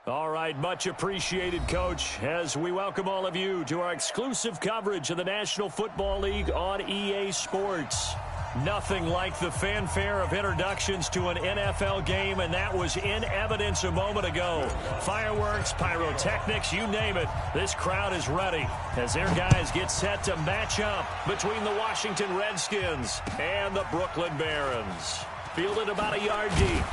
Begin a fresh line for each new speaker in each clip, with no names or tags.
All right, much appreciated, Coach, as we welcome all of you to our exclusive coverage of the National Football League on EA Sports. Nothing like the fanfare of introductions to an NFL game, and that was in evidence a moment ago. Fireworks, pyrotechnics, you name it. This crowd is ready as their guys get set to match up between the Washington Redskins and the Brooklyn Barons. Fielded about a yard deep.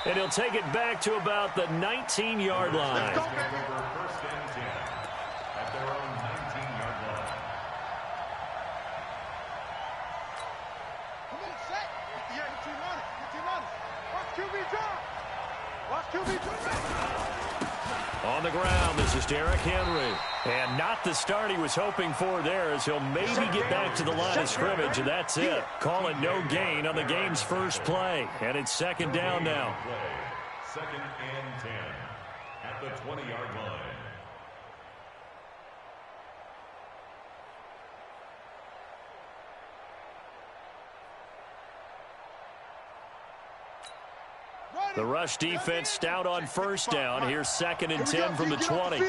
And he'll take it back to about the 19-yard line.
First and 10 at their own 19-yard line.
Come on, set. Yeah, get team on it. Watch QB drop. Watch QB drop.
On the ground, this is Derrick Henry. And not the start he was hoping for there, as he'll maybe get back to the line of scrimmage, and that's it. Call it no gain on the game's first play. And it's second down now.
Second and 10 at the 20-yard line.
The rush defense stout on first down. Here's second and 10 from the 20.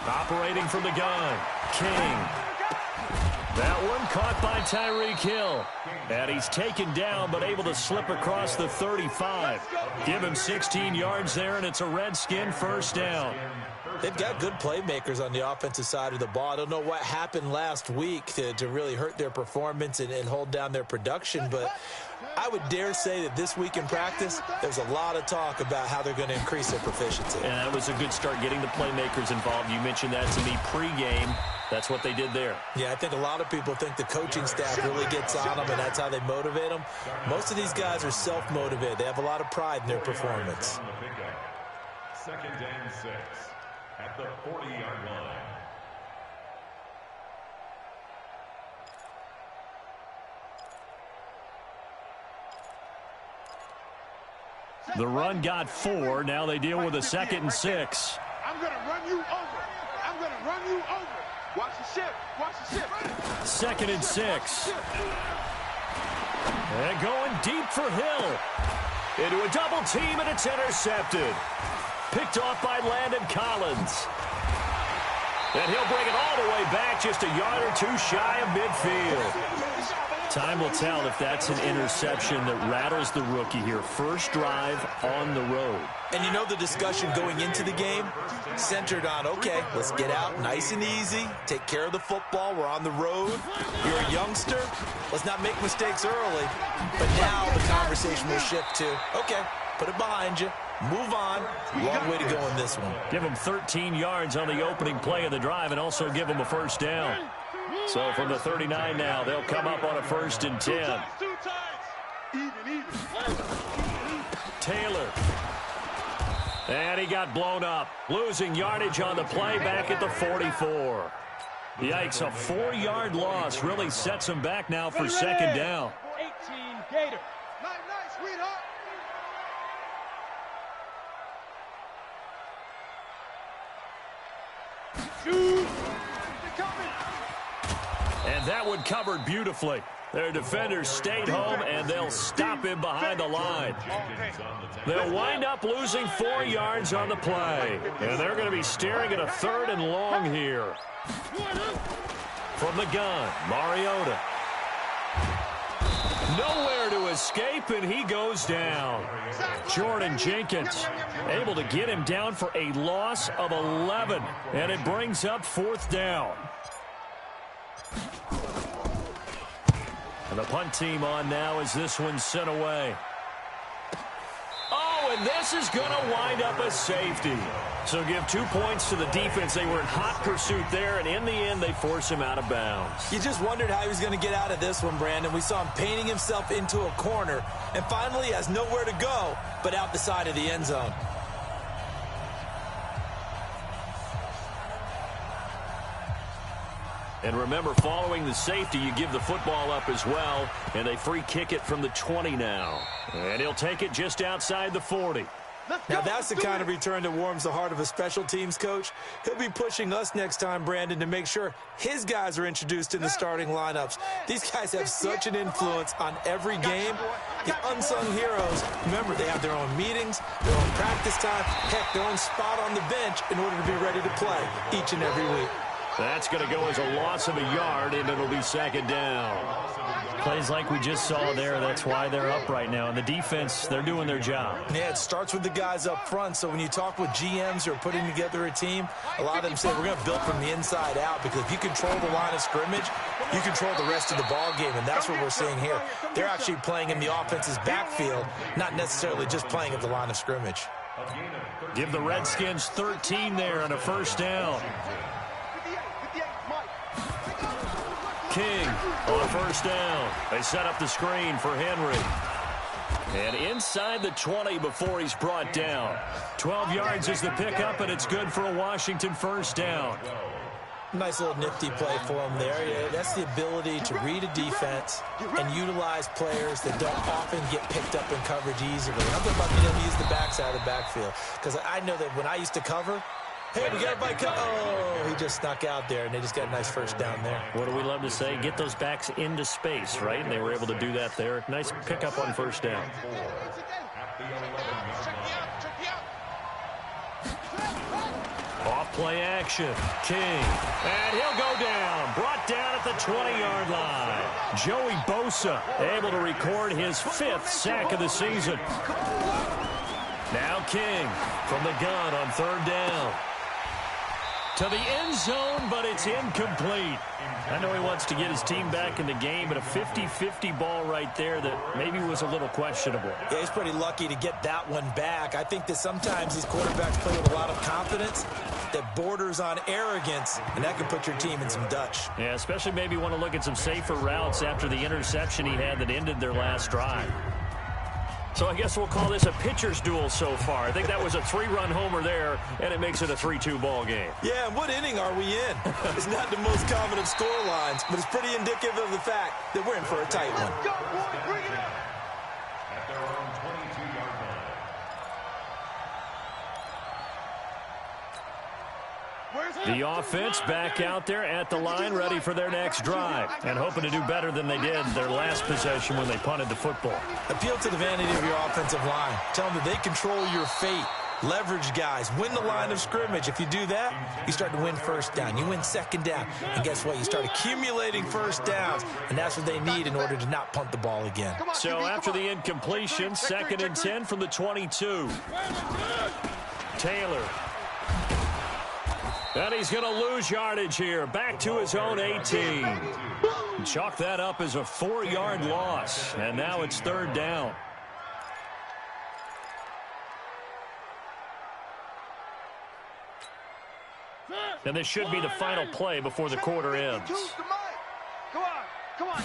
Operating from the gun, King. That one caught by Tyreek Hill. And he's taken down but able to slip across the 35. Give him 16 yards there, and it's a Redskin first down.
They've got good playmakers on the offensive side of the ball. I don't know what happened last week to really hurt their performance and hold down their production, but I would dare say that this week in practice, there's a lot of talk about how they're going to increase their proficiency.
And that was a good start, getting the playmakers involved. You mentioned that to me pregame. That's what they did there.
Yeah, I think a lot of people think the coaching staff really gets on them, and that's how they motivate them. Most of these guys are self-motivated. They have a lot of pride in their performance.
Second and 6 at the 40-yard line.
The run got 4. Now they deal with a second and 6.
I'm going to run you over. I'm going to run you over. Watch the ship. Watch the ship.
Second and 6. And going deep for Hill. Into a double team, and it's intercepted. Picked off by Landon Collins. And he'll bring it all the way back, just a yard or two shy of midfield. Time will tell if that's an interception that rattles the rookie here. First drive on the road.
And you know the discussion going into the game centered on, okay, let's get out nice and easy, take care of the football, we're on the road, you're a youngster, let's not make mistakes early. But now the conversation will shift to, okay, put it behind you, move on. Long way to go in this one.
Give them 13 yards on the opening play of the drive and also give them a first down. So from the 39 now, they'll come up on a first and 10. Taylor. And he got blown up. Losing yardage on the play back at the 44. Yikes, a 4-yard loss really sets him back now for second down.
18 Gator. Nice, sweetheart. Shoot. They're coming.
And that one covered beautifully. Their defenders stayed home, and they'll stop him behind the line. They'll wind up losing 4 yards on the play. And they're going to be staring at a third and long here. From the gun, Mariota. Nowhere to escape, and he goes down. Jordan Jenkins able to get him down for a loss of 11. And it brings up fourth down. And the punt team on now as this one's sent away. Oh, and this is going to wind up a safety. So give 2 points to the defense. They were in hot pursuit there, and in the end, they force him out of bounds.
You just wondered how he was going to get out of this one, Brandon. We saw him painting himself into a corner, and finally has nowhere to go but out the side of the end zone.
And remember, following the safety, you give the football up as well, and they free kick it from the 20 now. And he'll take it just outside the 40.
Now, that's the kind of return that warms the heart of a special teams coach. He'll be pushing us next time, Brandon, to make sure his guys are introduced in the starting lineups. These guys have such an influence on every game. The unsung heroes, remember, they have their own meetings, their own practice time, heck, their own spot on the bench in order to be ready to play each and every week.
That's going to go as a loss of a yard, and it'll be second down. Plays like we just saw there, that's why they're up right now. And the defense, they're doing their job.
Yeah, it starts with the guys up front. So when you talk with GMs who are putting together a team, a lot of them say we're going to build from the inside out, because if you control the line of scrimmage, you control the rest of the ball game, and that's what we're seeing here. They're actually playing in the offense's backfield, not necessarily just playing at the line of scrimmage.
Give the Redskins 13 there on a first down. King on first down. They set up the screen for Henry. And inside the 20 before he's brought down. 12 yards is the pickup, and it's good for a Washington first down.
Nice little nifty play for him there. Yeah, that's the ability to read a defense and utilize players that don't often get picked up in coverage easily. I'm talking about being able to use the backside of the backfield. Because I know that when I used to cover, hey, we got everybody come. Oh, he just snuck out there, and they just got a nice first down there.
What do we love to say? Get those backs into space, right? And they were able to do that there. Nice pickup on first down. Off play action. King. And he'll go down. Brought down at the 20-yard line. Joey Bosa able to record his 5th sack of the season. Now King from the gun on third down. To the end zone, but it's incomplete. I know he wants to get his team back in the game, but a 50-50 ball right there that maybe was a little questionable.
Yeah, he's pretty lucky to get that one back. I think that sometimes these quarterbacks play with a lot of confidence that borders on arrogance, and that can put your team in some Dutch.
Yeah, especially maybe want to look at some safer routes after the interception he had that ended their last drive. So I guess we'll call this a pitcher's duel so far. I think that was a 3-run homer there, and it makes it a 3-2 ball game.
Yeah, and what inning are we in? It's not the most common of score lines, but it's pretty indicative of the fact that we're in for a tight one.
Go, boy, bring it up.
At their own 22-yard line.
The offense back out there at the line, ready for their next drive, and hoping to do better than they did their last possession when they punted the football.
Appeal to the vanity of your offensive line. Tell them that they control your fate. Leverage guys. Win the line of scrimmage. If you do that, you start to win first down. You win second down. And guess what? You start accumulating first downs, and that's what they need in order to not punt the ball again.
So after the incompletion, 2nd and 10 from the 22. Taylor. And he's going to lose yardage here. Back to his own 18. Chalk that up as a 4-yard loss. And now it's 3rd down. And this should be the final play before the quarter ends.
Come on.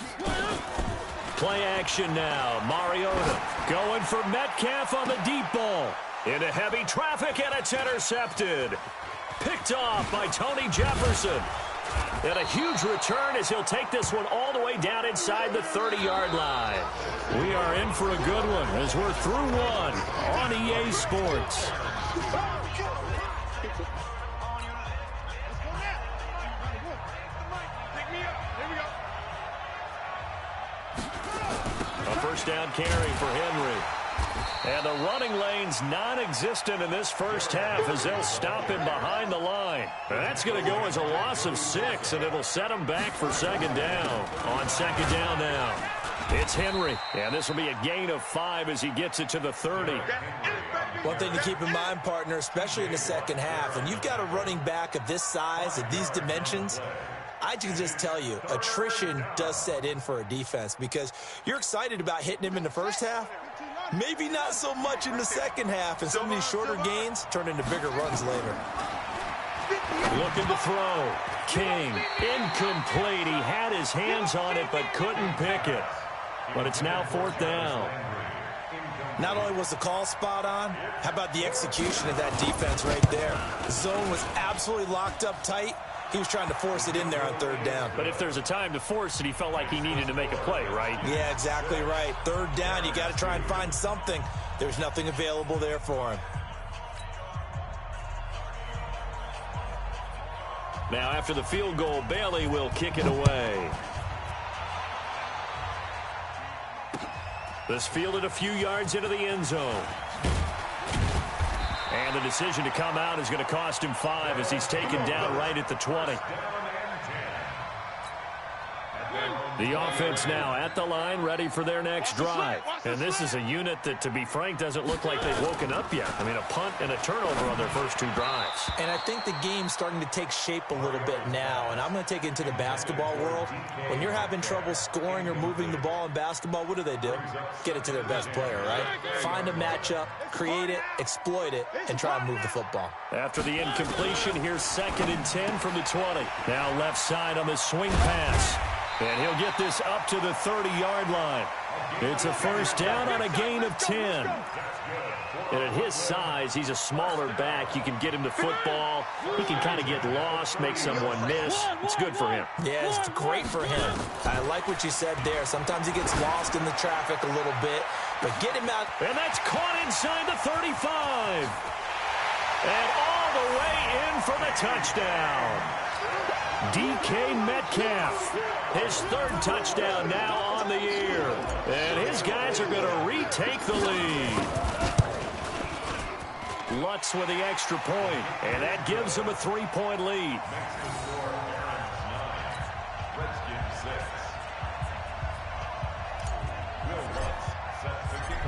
Play action now. Mariota going for Metcalf on the deep ball. Into heavy traffic, and it's intercepted. Picked off by Tony Jefferson. And a huge return as he'll take this one all the way down inside the 30-yard line. We are in for a good one as we're through one on EA Sports. A first down carry for Henry. And the running lane's non-existent in this first half as they'll stop him behind the line. That's going to go as a loss of 6, and it'll set him back for 2nd down. On 2nd down now, it's Henry. And this will be a gain of 5 as he gets it to the 30.
One thing to keep in mind, partner, especially in the second half, when you've got a running back of this size, of these dimensions, I can just tell you, attrition does set in for a defense because you're excited about hitting him in the first half. Maybe not so much in the second half, and some of these shorter gains turn into bigger runs later.
Looking to throw. King, incomplete. He had his hands on it but couldn't pick it. But it's now 4th down.
Not only was the call spot on, how about the execution of that defense right there? The zone was absolutely locked up tight. He was trying to force it in there on 3rd down.
But if there's a time to force it, he felt like he needed to make a play, right?
Yeah, exactly right. 3rd down, you got to try and find something. There's nothing available there for him.
Now, after the field goal, Bailey will kick it away. This fielded a few yards into the end zone. And the decision to come out is going to cost him 5 as he's taken down right at the 20. The offense now at the line, ready for their next drive. And this is a unit that, to be frank, doesn't look like they've woken up yet. I mean, a punt and a turnover on their first 2 drives.
And I think the game's starting to take shape a little bit now, and I'm going to take it into the basketball world. When you're having trouble scoring or moving the ball in basketball, what do? Get it to their best player, right? Find a matchup, create it, exploit it, and try and move the football.
After the incompletion, here's 2nd and 10 from the 20. Now left side on the swing pass. And he'll get this up to the 30-yard line. It's a first down on a gain of 10. And at his size, he's a smaller back. You can get him the football. He can kind of get lost, make someone miss. It's good for him.
Yeah, it's great for him. I like what you said there. Sometimes he gets lost in the traffic a little bit, but get him out.
And that's caught inside the 35. And all the way in for the touchdown. DK Metcalf, his 3rd touchdown now on the year. And his guys are going to retake the lead. Lutz with the extra point, and that gives him a 3-point lead.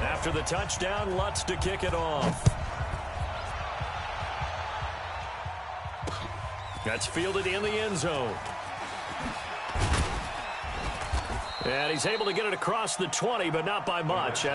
After the touchdown, Lutz to kick it off. That's fielded in the end zone. And he's able to get it across the 20, but not by much.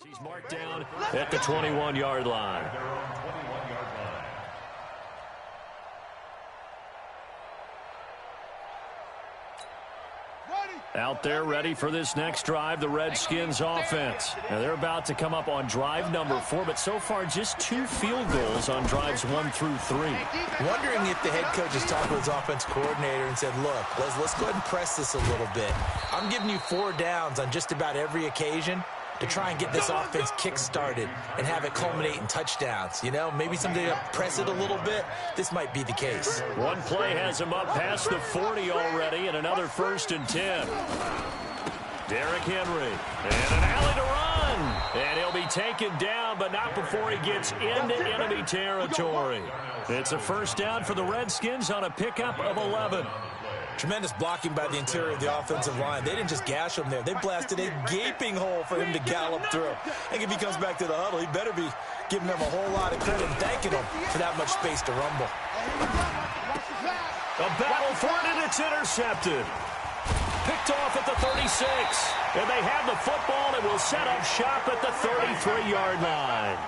He's marked down at the 21-yard line. Out there ready for this next drive, the Redskins offense. Now they're about to come up on drive number 4, but so far just 2 field goals on drives 1 through 3.
Wondering if the head coach has talked to his offense coordinator and said, look, let's go ahead and press this a little bit. I'm giving you 4 downs on just about every occasion to try and get this offense kick-started and have it culminate in touchdowns. You know, maybe someday to press it a little bit. This might be the case.
One play has him up past the 40 already, and another 1st and 10. Derrick Henry, and an alley to run. And he'll be taken down, but not before he gets into enemy territory. It's a first down for the Redskins on a pickup of 11.
Tremendous blocking by the interior of the offensive line. They didn't just gash him there. They blasted a gaping hole for him to gallop through. I think if he comes back to the huddle, he better be giving them a whole lot of credit and thanking them for that much space to rumble.
A battle for it, and it's intercepted. Picked off at the 36. And they have the football and will set up shop at the 33-yard line.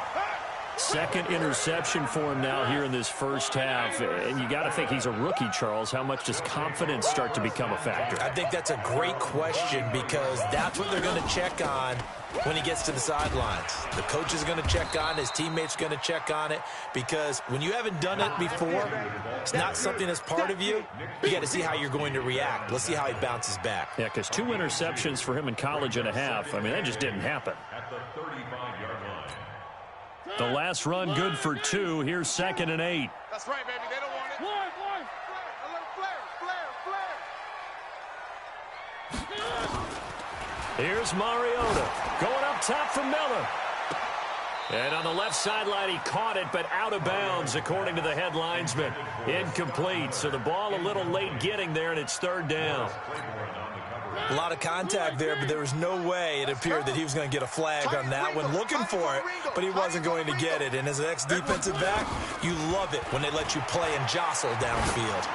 2nd interception for him now here in this first half. And you got to think he's a rookie, Charles. How much does confidence start to become a factor?
I think that's a great question because that's what they're going to check on when he gets to the sidelines. The coach is going to check on it. His teammates are going to check on it because when you haven't done it before, it's not something that's part of you. You got to see how you're going to react. Let's see how he bounces back.
Yeah, because 2 interceptions for him in college and a half. I mean, that just didn't happen. The last run good for 2. Here's 2nd and 8.
That's right, baby. They don't want it. Flare.
Here's Mariota going up top from Miller. And on the left sideline, he caught it, but out of bounds, according to the head linesman. Incomplete, so the ball a little late getting there, and it's 3rd down.
A lot of contact there, but there was no way it appeared that he was going to get a flag on that one. Looking for it, but he wasn't going to get it. And as an ex-defensive back, you love it when they let you play and jostle downfield.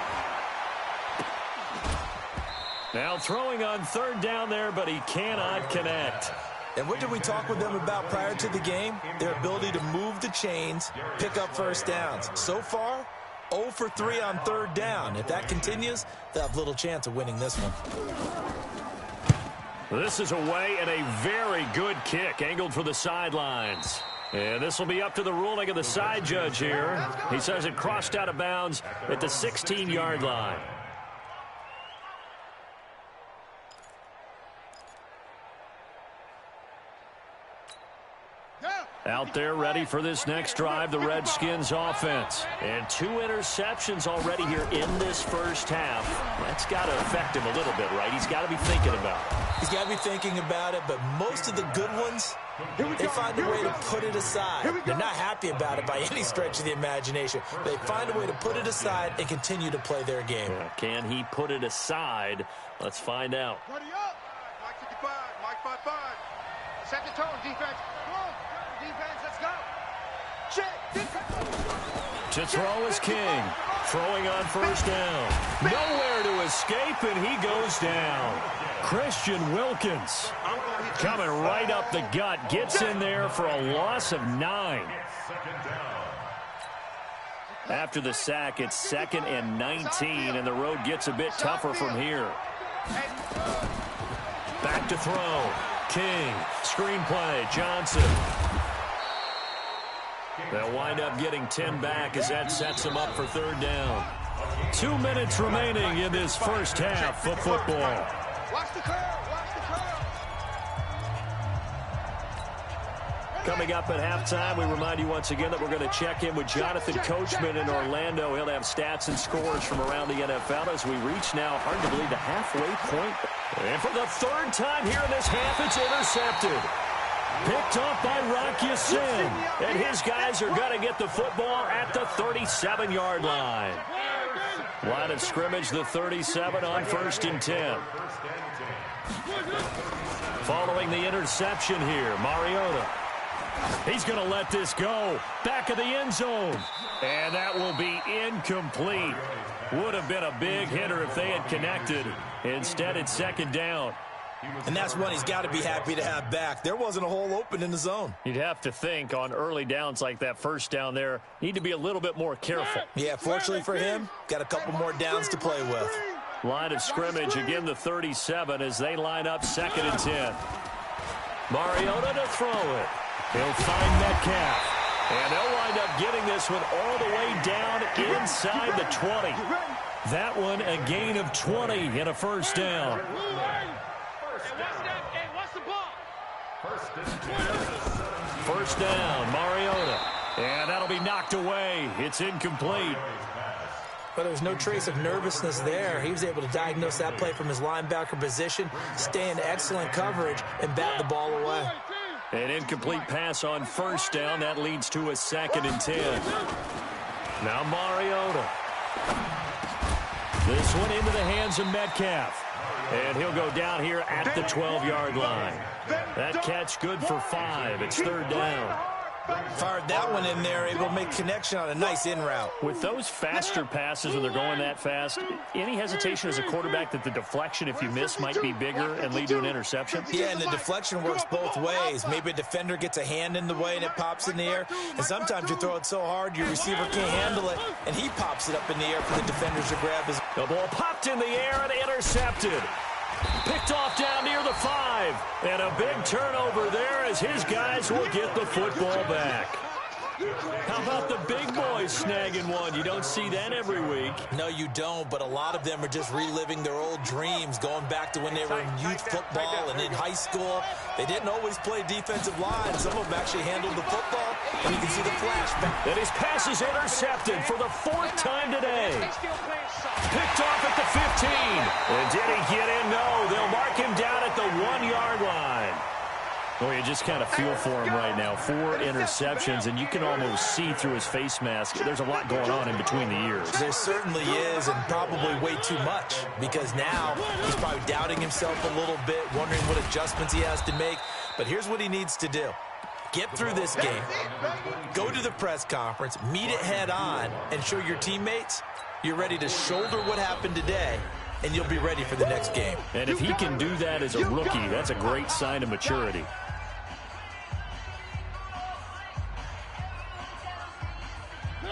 Now throwing on third down there, but he cannot connect.
And what did we talk with them about prior to the game? Their ability to move the chains, pick up first downs. So far, 0 for 3 on third down. If that continues, they'll have little chance of winning this one.
This is away and a very good kick, angled for the sidelines. And this will be up to the ruling of the side judge here. He says it crossed out of bounds at the 16-yard line. Out there ready for this next drive, the Redskins offense. And 2 interceptions already here in this first half. That's got to affect him a little bit, right? He's got to be thinking about it. He's got to be thinking about it, but most of the good ones, they find a way to put it aside. They're not happy about it by any stretch of the imagination. They find a way to put it aside and continue to play their game. Yeah, can he put it aside? Let's find out.
Ready up. Mike 55, Mike 55. Second tone, defense. Defense, let's go. Check, defense.
To throw is King. Throwing on first down. Nowhere to escape, and he goes down. Christian Wilkins coming right up the gut. Gets in there for a loss of 9. After the sack, it's 2nd and 19, and the road gets a bit tougher from here. Back to throw. King. Screenplay. Johnson. They'll wind up getting 10 back as that sets them up for third down. 2 minutes remaining in this first half of football.
Watch the curve. Watch the curve.
Coming up at halftime, we remind you once again that we're going to check in with Jonathan Coachman in Orlando. He'll have stats and scores from around the NFL as we reach now, hard to believe, the halfway point. And for the third time here in this half, it's intercepted. Picked off by Rock Ya-Sin. And his guys are going to get the football at the 37-yard line. Line of scrimmage, the 37 on 1st and 10. Following the interception here, Mariota. He's going to let this go. Back of the end zone. And that will be incomplete. Would have been a big hitter if they had connected. Instead, it's 2nd down.
And that's one he's got to be happy to have back. There wasn't a hole open in the zone.
You'd have to think on early downs like that first down there, need to be a little bit more careful.
Yeah, fortunately for him, got a couple more downs to play with.
Line of scrimmage, again the 37 as they line up 2nd and 10. Mariota to throw it. He'll find Metcalf. And they'll wind up getting this one all the way down inside the 20. That one a gain of 20 and a first down. First down, Mariota. And that'll be knocked away. It's incomplete.
But there was no trace of nervousness there. He was able to diagnose that play from his linebacker position, stay in excellent coverage, and bat the ball away.
An incomplete pass on first down. That leads to a 2nd and 10. Now Mariota. This one into the hands of Metcalf. And he'll go down here at the 12-yard line. That catch good for 5. It's 3rd down.
Fired that one in there, able to make connection on a nice in route.
With those faster passes when they're going that fast, any hesitation as a quarterback that the deflection, if you miss, might be bigger and lead to an interception?
Yeah, and the deflection works both ways. Maybe a defender gets a hand in the way and it pops in the air. And sometimes you throw it so hard your receiver can't handle it, and he pops it up in the air for the defenders to grab his.
The ball popped in the air and intercepted. Picked off down near the 5. And a big turnover there as his guys will get the football back. How about the big boys snagging one? You don't see that every week.
No, you don't, but a lot of them are just reliving their old dreams, going back to when they were in youth football and in high school. They didn't always play defensive line. Some of them actually handled the football, and you can see the flashback.
And his pass is intercepted for the 4th time today. Picked off at the 15. And did he get in? No, they'll mark him down at the 1-yard line. Well, you just kind of feel for him right now. 4 interceptions, and you can almost see through his face mask. There's a lot going on in between the ears.
There certainly is, and probably way too much, because now he's probably doubting himself a little bit, wondering what adjustments he has to make. But here's what he needs to do. Get through this game, go to the press conference, meet it head on, and show your teammates you're ready to shoulder what happened today, and you'll be ready for the next game.
And if he can do that as a rookie, that's a great sign of maturity.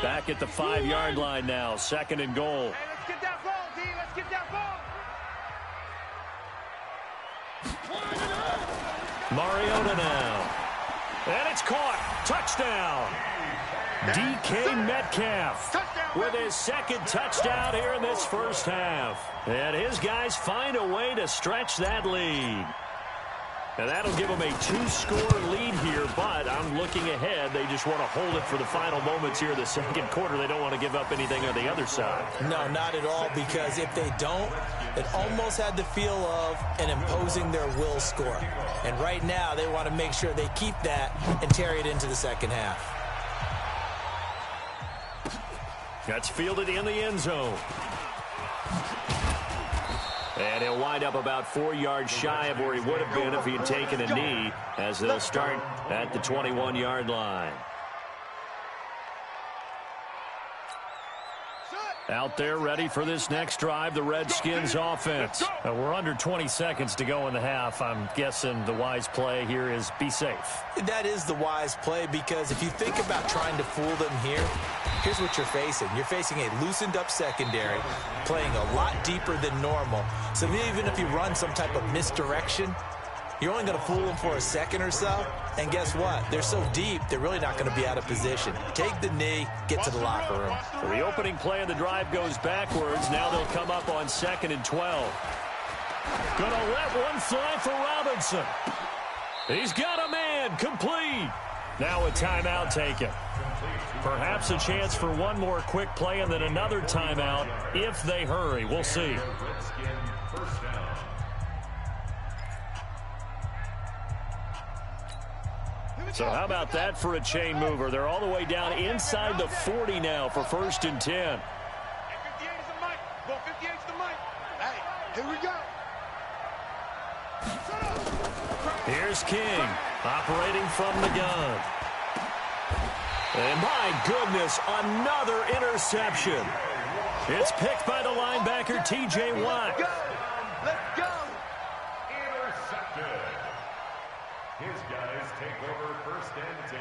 Back at the 5-yard line now, 2nd and goal.
Hey, let's get that ball, D. Let's get that ball.
Mariota now. And it's caught. Touchdown. DK Metcalf with his 2nd touchdown here in this first half. And his guys find a way to stretch that lead. And that'll give them a 2-score lead here, but I'm looking ahead. They just want to hold it for the final moments here in the 2nd quarter. They don't want to give up anything on the other side.
No, not at all, because if they don't, it almost had the feel of an imposing their will score. And right now, they want to make sure they keep that and carry it into the 2nd half.
That's fielded in the end zone. And he'll wind up about 4 yards shy of where he would have been if he had taken a knee, as they'll start at the 21-yard line. Out there ready for this next drive, the Redskins offense. We're under 20 seconds to go in the half. I'm guessing the wise play here is be safe.
That is the wise play, because if you think about trying to fool them here, here's what you're facing. You're facing a loosened up secondary, playing a lot deeper than normal. So even if you run some type of misdirection, you're only going to fool them for a second or so. And guess what? They're so deep, they're really not going to be out of position. Take the knee, get to the locker room.
So the opening play of the drive goes backwards. Now they'll come up on 2nd and 12. Going to let one fly for Robinson. He's got a man, complete. Now a timeout taken. Perhaps a chance for one more quick play and then another timeout if they hurry. We'll see. So how about that for a chain mover? They're all the way down inside the 40 now for 1st and 10.
Hey, 58 is the mic. Ball 58 is the mic. Hey, here we go.
Here's King operating from the gun. And my goodness, another interception. It's picked by the linebacker, T.J. Watt.
Let's go.
Intercepted. His guys take over 1st and 10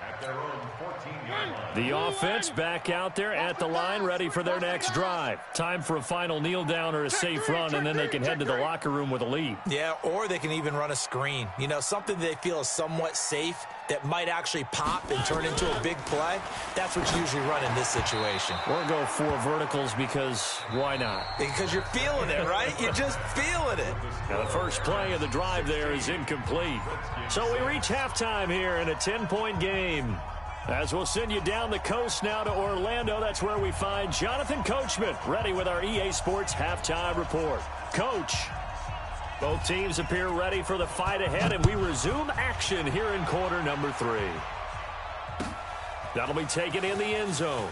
at their own 14-yard line.
The offense back out there at the line, ready for their next drive. Time for a final kneel down or a safe run, and then they can head to the locker room with a lead.
Yeah, or they can even run a screen. You know, something they feel is somewhat safe that might actually pop and turn into a big play. That's what you usually run in this situation.
Or go 4 verticals, because why not?
Because you're feeling it, right? You're just feeling it.
Now the first play of the drive there is incomplete. So we reach halftime here in a 10-point game. As we'll send you down the coast now to Orlando, that's where we find Jonathan Coachman, ready with our EA Sports Halftime Report. Coach, both teams appear ready for the fight ahead, and we resume action here in quarter number 3. That'll be taken in the end zone.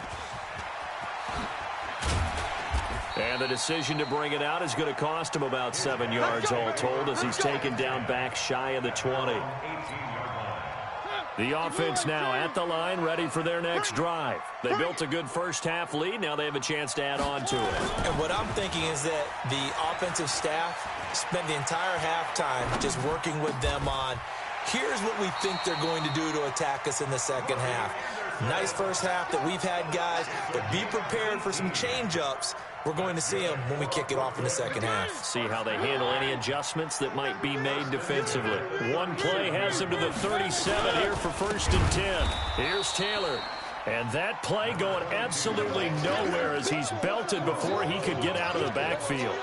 And the decision to bring it out is going to cost him about 7 yards all told, as he's taken down back shy of the 20. The offense now at the line, ready for their next drive. They built a good first half lead. Now they have a chance to add on to it.
And what I'm thinking is that the offensive staff spent the entire halftime just working with them on, here's what we think they're going to do to attack us in the 2nd half. Nice first half that we've had, guys, but be prepared for some change-ups. We're going to see them when we kick it off in the 2nd half.
See how they handle any adjustments that might be made defensively. One play has them to the 37 here for 1st and 10. Here's Taylor. And that play going absolutely nowhere as he's belted before he could get out of the backfield.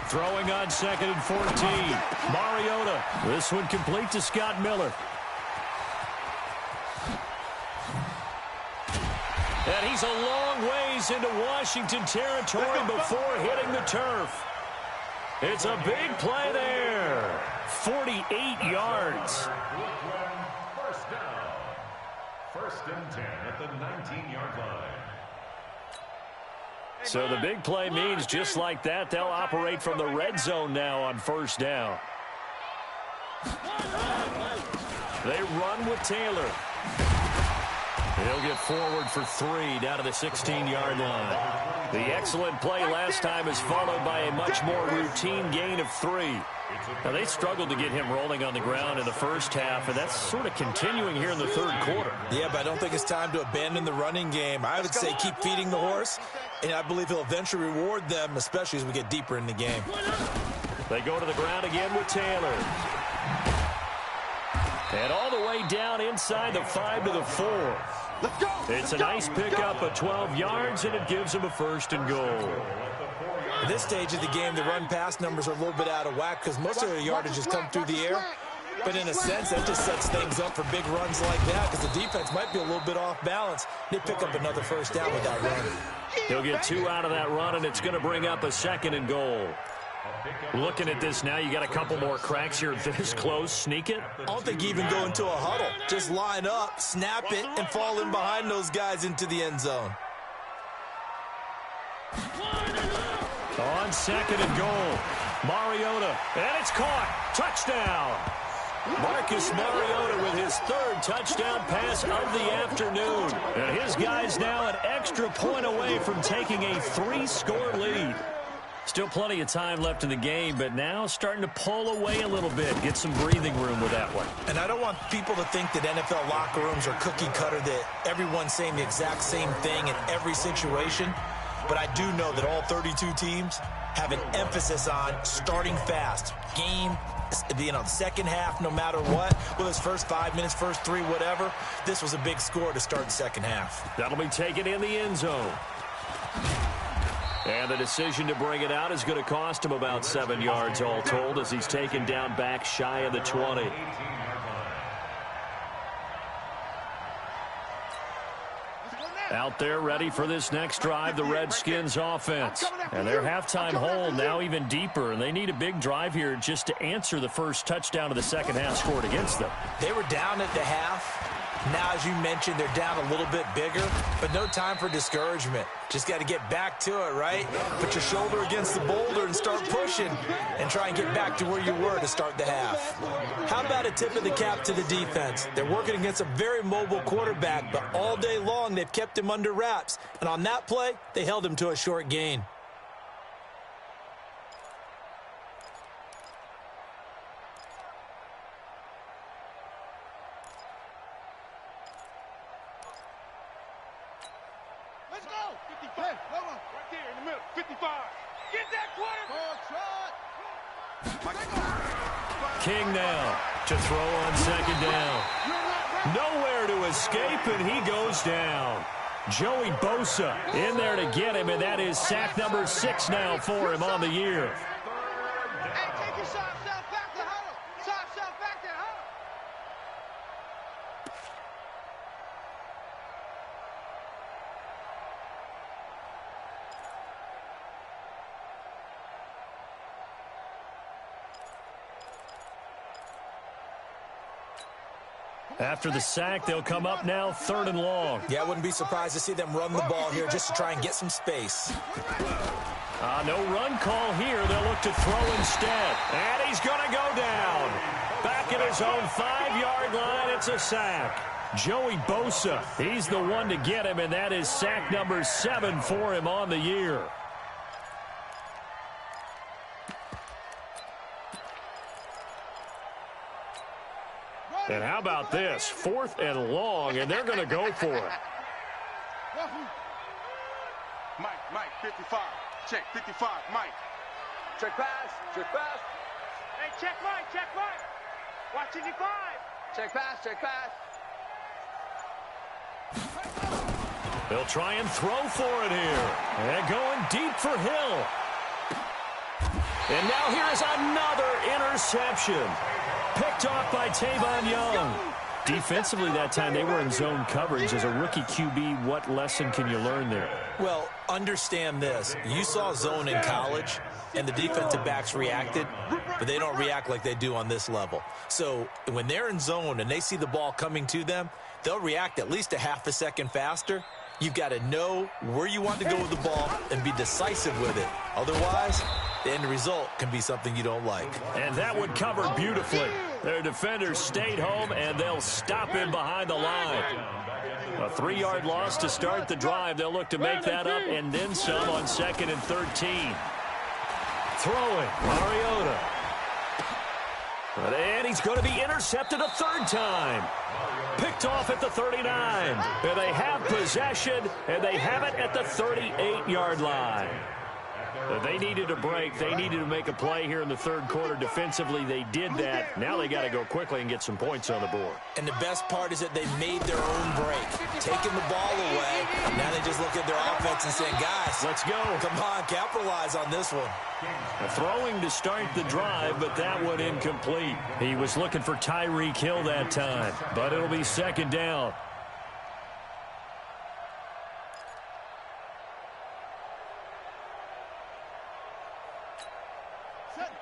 Throwing on 2nd and 14. Mariota. This one complete to Scott Miller. And he's a long ways into Washington territory before hitting the turf. It's a big play there. 48 yards.
First down. First and 10 at the 19-yard line.
So the big play means just like that, they'll operate from the red zone now on first down. They run with Taylor. He'll get forward for 3 down to the 16-yard line. The excellent play last time is followed by a much more routine gain of 3. Now, they struggled to get him rolling on the ground in the first half, and that's sort of continuing here in the third quarter.
Yeah, but I don't think it's time to abandon the running game. I would say keep feeding the horse, and I believe he'll eventually reward them, especially as we get deeper in the game.
They go to the ground again with Taylor. And all the way down inside the 5 to the 4. It's a nice pickup of 12 yards, and it gives him a first and goal.
At this stage of the game, the run-pass numbers are a little bit out of whack because most of their yardage has come through the air. But in a sense, that just sets things up for big runs like that because the defense might be a little bit off balance. They pick up another first down with that run.
He'll get 2 out of that run, and it's going to bring up a second and goal. Looking at this now, you got a couple more cracks here this close. Sneak it?
I don't think you even go into a huddle. Just line up, snap it, and fall in behind those guys into the end zone.
On second and goal, Mariota, and it's caught. Touchdown. Marcus Mariota with his 3rd touchdown pass of the afternoon. And his guys now an extra point away from taking a 3-score lead. Still plenty of time left in the game, but now starting to pull away a little bit, get some breathing room with that one.
And I don't want people to think that NFL locker rooms are cookie cutter, that everyone's saying the exact same thing in every situation. But I do know that all 32 teams have an emphasis on starting fast. Game, the second half, no matter what, whether it's first 5 minutes, first 3, whatever. This was a big score to start the second half.
That'll be taken in the end zone. And the decision to bring it out is going to cost him about 7 yards all told as he's taken down back shy of the 20. Out there ready for this next drive, the Redskins offense. And their halftime hole now even deeper, and they need a big drive here just to answer the first touchdown of the second half scored against them.
They were down at the half. Now, as you mentioned, they're down a little bit bigger, but no time for discouragement. Just got to get back to it, right? Put your shoulder against the boulder and start pushing and try and get back to where you were to start the half. How about a tip of the cap to the defense? They're working against a very mobile quarterback, but all day long they've kept him under wraps. And on that play, they held him to a short gain.
King now to throw on second down. Nowhere to escape, and he goes down. Joey Bosa in there to get him, and that is sack number 6 now for him on the year.
Hey, take your soft self back to huddle. Soft self back to huddle.
After the sack, they'll come up now 3rd and long.
Yeah, I wouldn't be surprised to see them run the ball here just to try and get some space.
No run call here. They'll look to throw instead. And he's going to go down. Back at his own 5-yard line, it's a sack. Joey Bosa, he's the one to get him, and that is sack number 7 for him on the year. And how about this? 4th and long, and they're going to go for it.
Mike, 55. Check, 55, Mike.
Check pass, check pass.
Hey, check Mike. Watch 55.
Check pass, check pass.
They'll try and throw for it here. And going deep for Hill. And now here's another interception. Picked off by Tavon Young. Defensively that time, they were in zone coverage. As a rookie QB, what lesson can you learn there?
Well, understand this. You saw zone in college, and the defensive backs reacted, but they don't react like they do on this level. So when they're in zone and they see the ball coming to them, they'll react at least a half a second faster. You've got to know where you want to go with the ball and be decisive with it. Otherwise, the end result can be something you don't like.
And that one covered beautifully. Their defenders stayed home, and they'll stop him behind the line. A 3-yard loss to start the drive. They'll look to make that up and then some on 2nd and 13. Throwing, Mariota. And he's going to be intercepted a 3rd time. Picked off at the 39. And they have possession, and they have it at the 38-yard line. They needed a break. They needed to make a play here in the 3rd quarter. Defensively, they did that. Now they got to go quickly and get some points on the board.
And the best part is that they made their own break, taking the ball away. Now they just look at their offense and say, guys,
let's go.
Come on, capitalize on this one.
Throwing to start the drive, but that one incomplete. He was looking for Tyreek Hill that time, but it'll be 2nd down.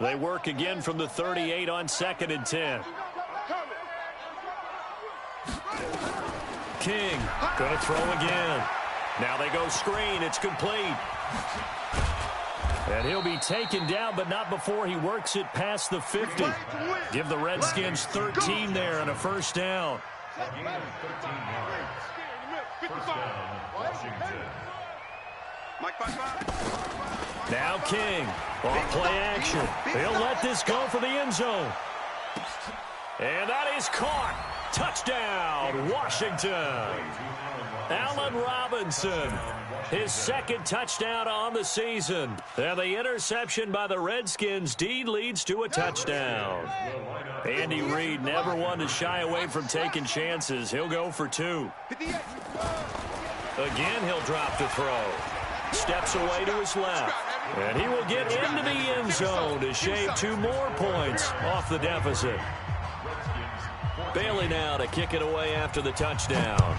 They work again from the 38 on 2nd and 10. King going to throw again. Now they go screen. It's complete. And he'll be taken down, but not before he works it past the 50. Give the Redskins 13 there and a 1st down. Now King, off play action. He'll let this go for the end zone. And that is caught. Touchdown, Washington. Allen Robinson, his 2nd touchdown on the season. And the interception by the Redskins deed leads to a touchdown. Andy Reid never one to shy away from taking chances. He'll go for 2. Again, he'll drop the throw. Steps away to his left. And he will get into the end zone to shave 2 more points off the deficit. Bailey now to kick it away after the touchdown.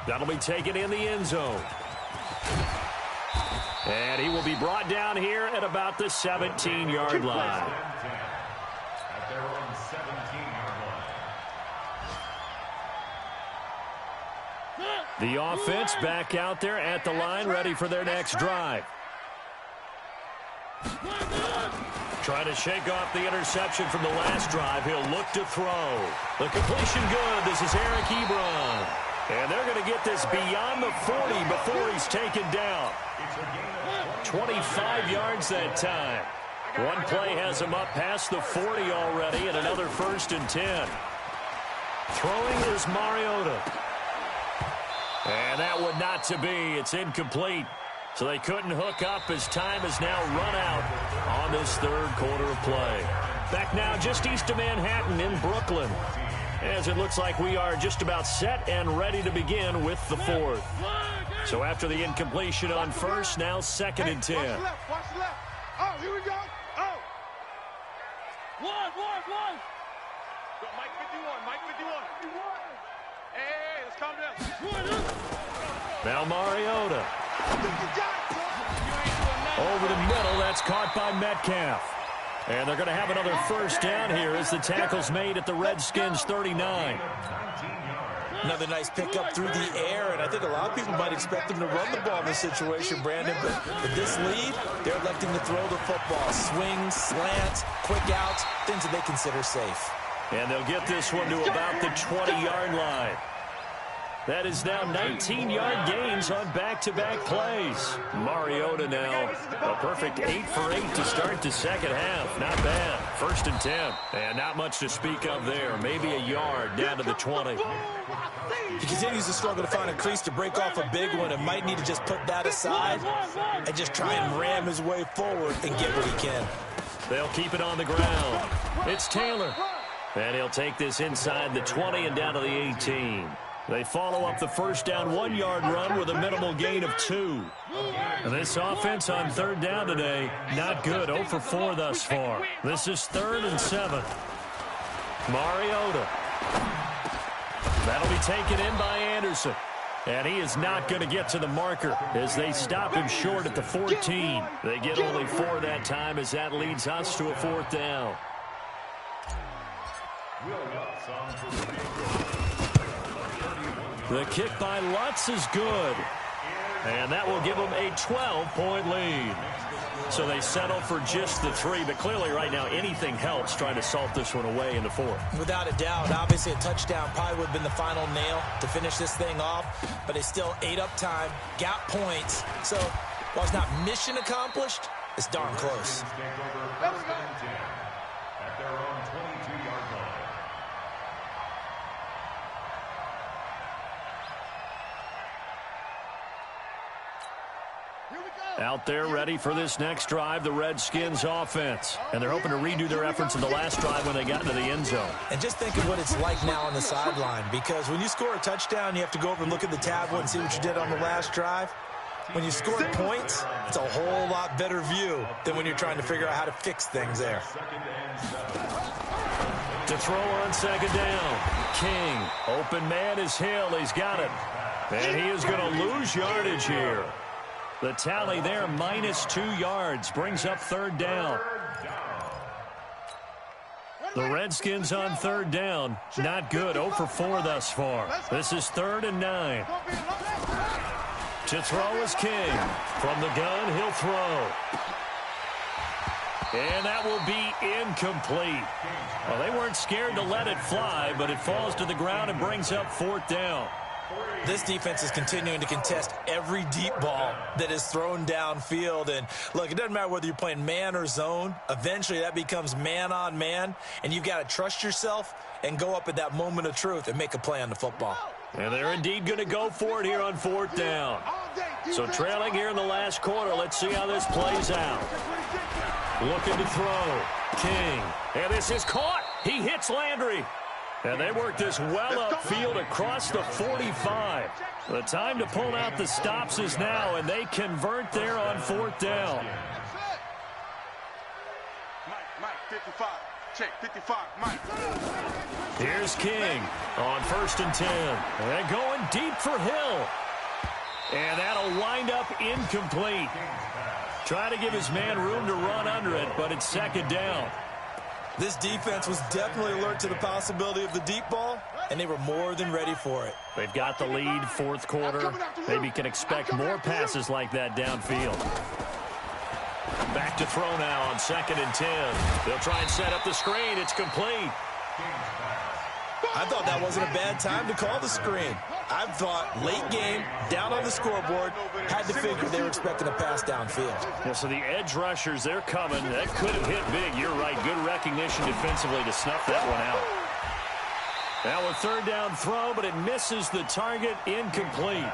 That'll be taken in the end zone. And he will be brought down here at about the 17-yard line. The offense back out there at the line, ready for their next drive. Trying to shake off the interception from the last drive. He'll look to throw. The completion good. This is Eric Ebron. And they're going to get this beyond the 40 before he's taken down. 25 yards that time. One play has him up past the 40 already, and another 1st and 10. Throwing is Mariota. And that would not to be. It's incomplete. So they couldn't hook up as time has now run out on this 3rd quarter of play. Back now just east of Manhattan in Brooklyn, as it looks like we are just about set and ready to begin with the 4th. So after the incompletion on 1st, now 2nd and 10.
Watch the left, watch the left. Oh, here we go. Oh. One. Go, Mike 51. Hey, let's calm down.
Now Mariota. Over the middle, that's caught by Metcalf. And they're going to have another 1st down here as the tackle's made at the Redskins 39.
Another nice pickup through the air, and I think a lot of people might expect them to run the ball in this situation, Brandon. But with this lead, they're electing to throw the football. Swings, slants, quick outs, things that they consider safe.
And they'll get this one to about the 20-yard line. That is now 19-yard gains on back-to-back plays. Mariota now a perfect 8 for 8 to start the 2nd half. Not bad. 1st and 10. And not much to speak of there. Maybe a yard down to the 20.
He continues to struggle to find a crease to break off a big one and might need to just put that aside and just try and ram his way forward and get what he can.
They'll keep it on the ground. It's Taylor. And he'll take this inside the 20 and down to the 18. They follow up the first down 1-yard run with a minimal gain of 2. This offense on third down today, not good. 0 for 4 thus far. This is 3rd and 7. Mariota. That'll be taken in by Anderson. And he is not going to get to the marker as they stop him short at the 14. They get only 4 that time as that leads us to a 4th down. The kick by Lutz is good. And that will give them a 12-point lead. So they settle for just the 3, but clearly right now anything helps trying to salt this one away in the 4th.
Without a doubt, obviously a touchdown probably would have been the final nail to finish this thing off, but they still ate up time, got points. So while it's not mission accomplished, it's darn close.
At their own 22-yard line.
Out there ready for this next drive, the Redskins offense. And they're hoping to redo their efforts in the last drive when they got into the end zone.
And just think of what it's like now on the sideline, because when you score a touchdown, you have to go over and look at the tablet and see what you did on the last drive. When you score points, it's a whole lot better view than when you're trying to figure out how to fix things there.
To throw on second down, King. Open man is Hill. He's got it. And he is going to lose yardage here. The tally there, -2 yards, brings up 3rd down. The Redskins on 3rd down, not good, 0 for 4 thus far. This is 3rd and 9. To throw is King. From the gun, he'll throw. And that will be incomplete. Well, they weren't scared to let it fly, but it falls to the ground and brings up 4th down.
This defense is continuing to contest every deep ball that is thrown downfield. And, look, it doesn't matter whether you're playing man or zone. Eventually, that becomes man-on-man, and you've got to trust yourself and go up at that moment of truth and make a play on the football.
And they're indeed going to go for it here on 4th down. So trailing here in the last quarter, let's see how this plays out. Looking to throw. King. And this is caught. He hits Landry. And they work this well upfield across the 45. The time to pull out the stops is now, and they convert there on 4th down.
Mike, 55. Check, 55, Mike.
Here's King on 1st and 10. And going deep for Hill. And that'll wind up incomplete. Try to give his man room to run under it, but it's 2nd down.
This defense was definitely alert to the possibility of the deep ball, and they were more than ready for it.
They've got the lead, 4th quarter. Maybe can expect more passes like that downfield. Back to throw now on 2nd and 10. They'll try and set up the screen. It's complete.
I thought that wasn't a bad time to call the screen. I thought late game, down on the scoreboard, had to figure they were expecting a pass downfield.
Yeah, so the edge rushers, they're coming. That could have hit big. You're right. Good recognition defensively to snuff that one out. Now a 3rd down throw, but it misses the target. Incomplete.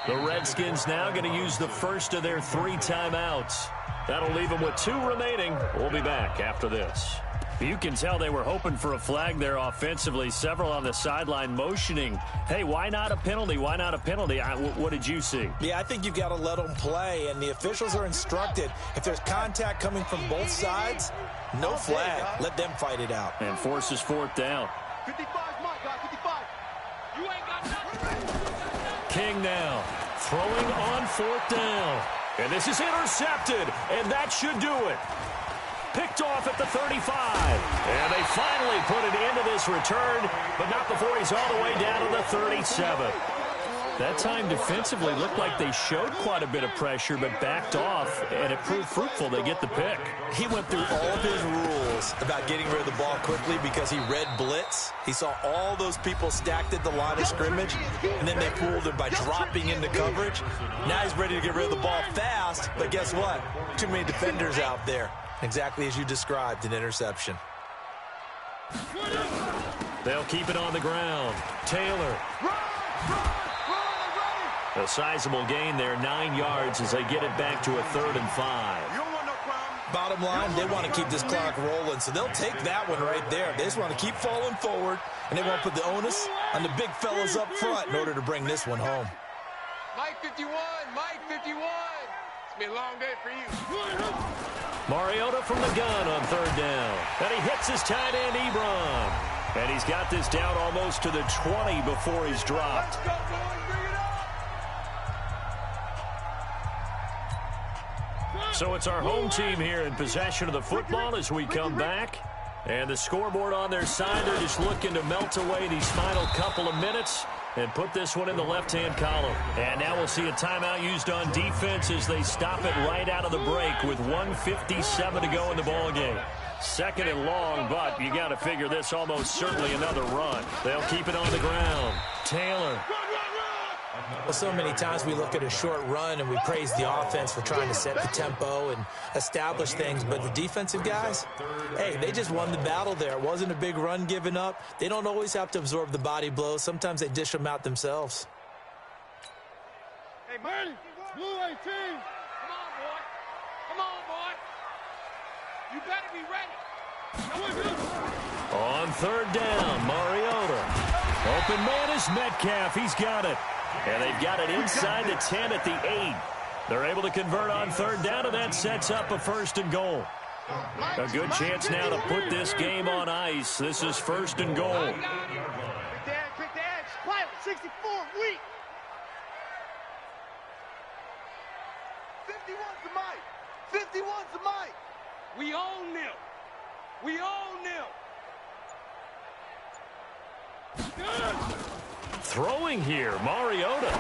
The Redskins now going to use the first of their 3 timeouts. That'll leave them with 2 remaining. We'll be back after this. You can tell they were hoping for a flag there offensively. Several on the sideline motioning, hey, why not a penalty? Why not a penalty? What did you see?
Yeah, I think you've got to let them play, and the officials are instructed if there's contact coming from both sides, no flag. Let them fight it out.
And forces 4th down.
55, Mike, guys, 55. You ain't got nothing.
King now throwing on 4th down. And this is intercepted, and that should do it. Picked off at the 35. And they finally put it into this return, but not before he's all the way down to the 37. That time defensively looked like they showed quite a bit of pressure, but backed off, and it proved fruitful. They get the pick.
He went through all of his rules about getting rid of the ball quickly because he read blitz. He saw all those people stacked at the line of scrimmage, and then they fooled him by dropping into coverage. Now he's ready to get rid of the ball fast, but guess what? Too many defenders out there. Exactly as you described, an interception.
They'll keep it on the ground. Taylor. A sizable gain there, 9 yards as they get it back to a 3rd and 5.
Bottom line, they want to keep this clock rolling, so they'll take that one right there. They just want to keep falling forward, and they want to put the onus on the big fellas up front in order to bring this one home.
Mike 51, Mike 51. It's been a long day for you.
Mariota from the gun on third down. And he hits his tight end, Ebron. And he's got this down almost to the 20 before he's dropped.
Let's go, boys. Bring it up.
So it's our home team here in possession of the football as we come back. And the scoreboard on their side, they're just looking to melt away these final couple of minutes and put this one in the left-hand column. And now we'll see a timeout used on defense as they stop it right out of the break with 1:57 to go in the ballgame. Second and long, but you got to figure this almost certainly another run. They'll keep it on the ground. Taylor.
Well, so many times we look at a short run and we praise the offense for trying to set the tempo and establish things, but the defensive guys, hey, they just won the battle there. It wasn't a big run given up. They don't always have to absorb the body blows. Sometimes they dish them out themselves.
Hey, Marty, Blue 18.
Come on, boy. Come on, boy. You better be ready.
On third down, Mariota. Open man is Metcalf. He's got it. And they've got it inside the 10 at the 8. They're able to convert on third down, and that sets up a first and goal. A good chance now to put this game on ice. This is first and goal.
Quick the edge. Pilot, 64, weak. 51's the mic. 51's the mic.
We own them. We own them.
Throwing here, Mariota.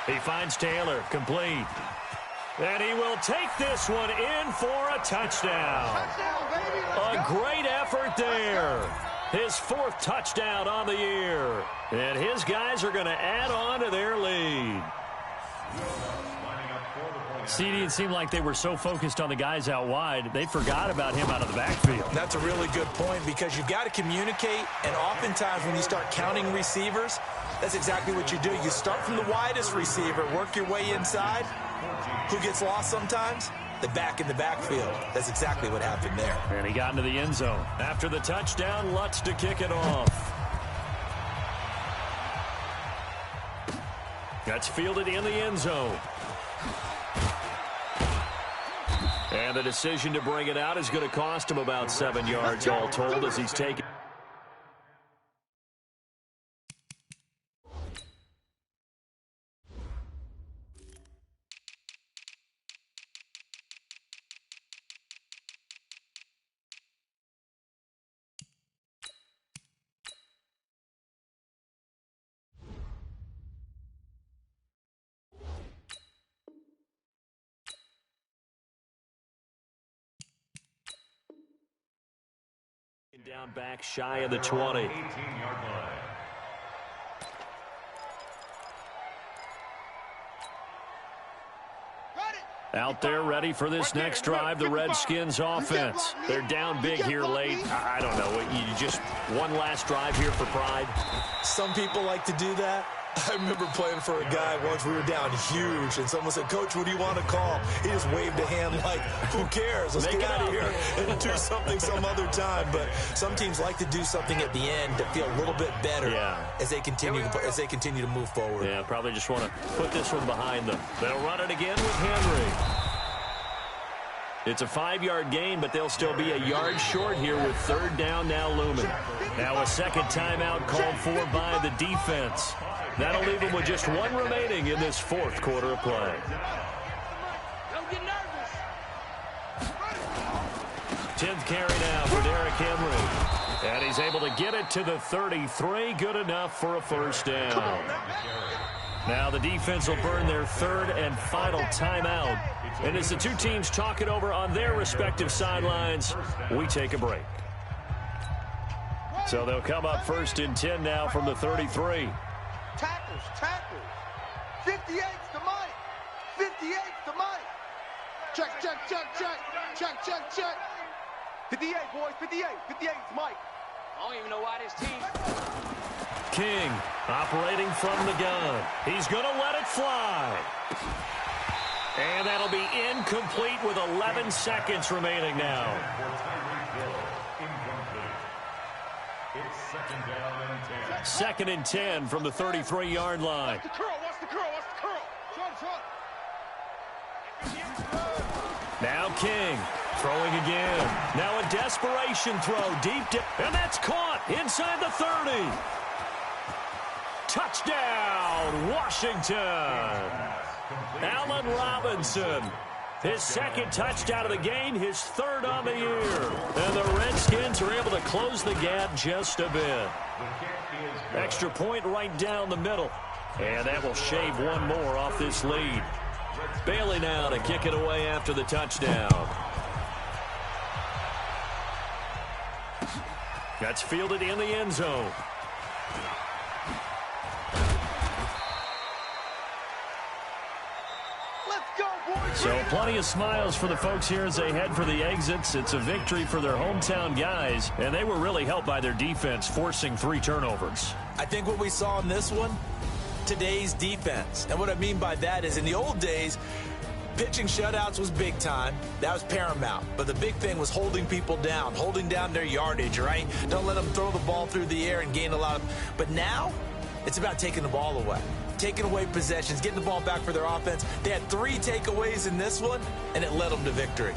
He finds Taylor, complete. And he will take this one in for a touchdown.
Touchdown, baby. Let's
A
go.
great effort there. His fourth touchdown on the year. And his guys are going to add on to their lead. CD, it seemed like they were so focused on the guys out wide, they forgot about him out of the backfield.
That's a really good point because you've got to communicate, and oftentimes when you start counting receivers, that's exactly what you do. You start from the widest receiver, work your way inside. Who gets lost sometimes? The back in the backfield. That's exactly what happened there.
And he got into the end zone. After the touchdown, Lutz to kick it off. That's fielded in the end zone. And the decision to bring it out is going to cost him about 7 yards all told as he's taken. Down back shy of the 20.
18-yard line.
Out there ready for this next drive, the Redskins offense. They're down big here late. I don't know. You just one last drive here for pride.
Some people like to do that. I remember playing for a guy once. We were down huge, and someone said, "Coach, what do you want to call?" He just waved a hand like, "Who cares? Let's get out of here and do something some other time." But some teams like to do something at the end to feel a little bit better as they continue to move forward.
Yeah, probably just want to put this one behind them. They'll run it again with Henry. It's a 5-yard gain, but they'll still be a yard short here with third down now looming. Now a second timeout called for by the defense. That'll leave them with just one remaining in this fourth quarter of play.
Don't get nervous.
10th carry now for Derrick Henry. And he's able to get it to the 33. Good enough for a first down. Now the defense will burn their third and final timeout. And as the two teams talk it over on their respective sidelines, we take a break. So they'll come up first and 10 now from the 33.
Tackles, tackles. 58's the mic. 58's the mic. Check, check, check, check. Check, check, check. 58, boys, 58. 58's Mike.
I don't even know why this team.
King operating from the gun. He's going to let it fly. And that'll be incomplete with 11 seconds remaining now.
It's second down and 10.
Second and 10 from the 33-yard line.
Watch the curl, watch the curl, watch the curl.
Now King throwing again. Now a desperation throw deep and that's caught inside the 30. Touchdown, Washington. Allen Robinson. His second touchdown of the game, his third on the year. And the Redskins are able to close the gap just a bit. Extra point right down the middle. And that will shave one more off this lead. Bailey now to kick it away after the touchdown. That's fielded in the end zone. So plenty of smiles for the folks here as they head for the exits. It's a victory for their hometown guys, and they were really helped by their defense, forcing 3 turnovers.
I think what we saw in this one, today's defense. And what I mean by that is in the old days, pitching shutouts was big time. That was paramount. But the big thing was holding people down, holding down their yardage, right? Don't let them throw the ball through the air and gain a lot of... But now, it's about taking the ball away. Taking away possessions, getting the ball back for their offense. They had 3 takeaways in this one, and it led them to victory.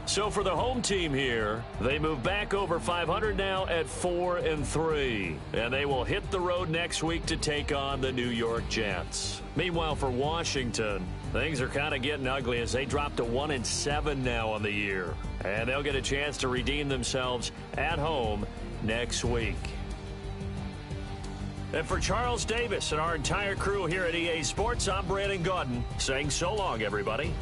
So for the home team here, they move back over 500 now at 4-3. And they will hit the road next week to take on the New York Jets. Meanwhile, for Washington, things are kind of getting ugly as they drop to 1-7 now on the year. And they'll get a chance to redeem themselves at home next week. And for Charles Davis and our entire crew here at EA Sports, I'm Brandon Gaudin saying so long, everybody.